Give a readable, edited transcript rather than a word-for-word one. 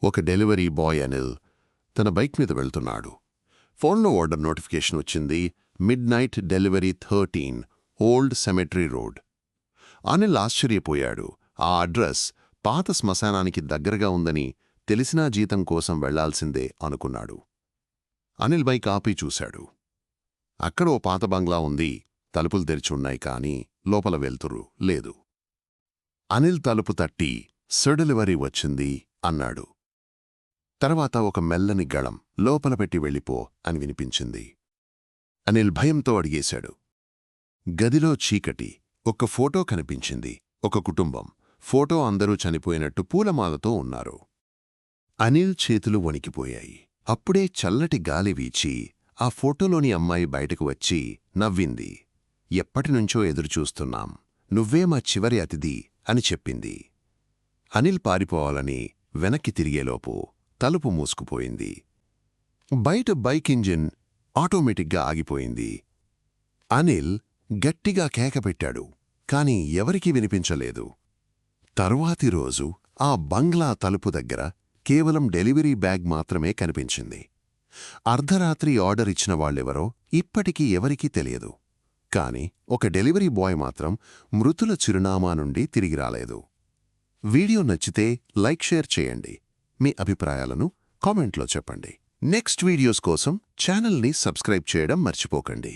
ఒక delivery boy Anil తన bike మీద వెళ్తున్నాడు. ఫోన్లో ఆర్డర్ నోటిఫికేషన్ వచ్చింది. Midnight delivery 13 old cemetery road. Anil ఆశ్చర్యపోయాడు. ఆ అడ్రస్ పాత శ్మశానానికి దగ్గరగా ఉందని తెలిసినా జీతం కోసం వెళ్లాల్సిందే అనుకున్నాడు. అనిల్ బైక్ ఆపి చూశాడు. అక్కడ ఓ పాత బంగ్లా ఉంది. తలుపులు తెరిచున్నాయి, కానీ లోపల వెలుతురు లేదు. అనిల్ తలుపు తట్టి "సర్, డెలివరీ వచ్చింది" అన్నాడు. తర్వాత ఒక మెల్లని గళం "లోపల పెట్టి వెళ్ళిపో" అని వినిపించింది. అనిల్ భయంతో అడిగేశాడు. గదిలో చీకటి. ఒక ఫోటో కనిపించింది. ఒక కుటుంబం ఫోటో. అందరూ చనిపోయినట్టు పూలమాలతో ఉన్నారు. అనిల్ చేతులు వణికిపోయాయి. అప్పుడే చల్లటి గాలి వీచి ఆ ఫోటోలోని అమ్మాయి బయటకు వచ్చి నవ్వింది. "ఎప్పటినుంచో ఎదురుచూస్తున్నాం, నువ్వే మా చివరి అతిథి" అని చెప్పింది. అనిల్ పారిపోవాలని వెనక్కి తిరిగేలోపు తలుపు మూసుకుపోయింది. బయట బైక్ ఇంజిన్ ఆటోమేటిక్గా ఆగిపోయింది. అనిల్ గట్టిగా కేకపెట్టాడు, కాని ఎవరికీ వినిపించలేదు. తరువాతి రోజు ఆ బంగ్లా తలుపు దగ్గర కేవలం డెలివరీ బ్యాగ్ మాత్రమే కనిపించింది. అర్ధరాత్రి ఆర్డర్ ఇచ్చిన వాళ్ళెవరో ఇప్పటికీ ఎవరికీ తెలియదు. కాని ఒక డెలివరీ బాయ్ మాత్రం మృతుల చిరునామా నుండి తిరిగి రాలేదు. వీడియో నచ్చితే లైక్, షేర్ చేయండి. మీ అభిప్రాయాలను కామెంట్లో చెప్పండి. నెక్స్ట్ వీడియోస్ కోసం ఛానల్ని సబ్స్క్రైబ్ చేయడం మర్చిపోకండి.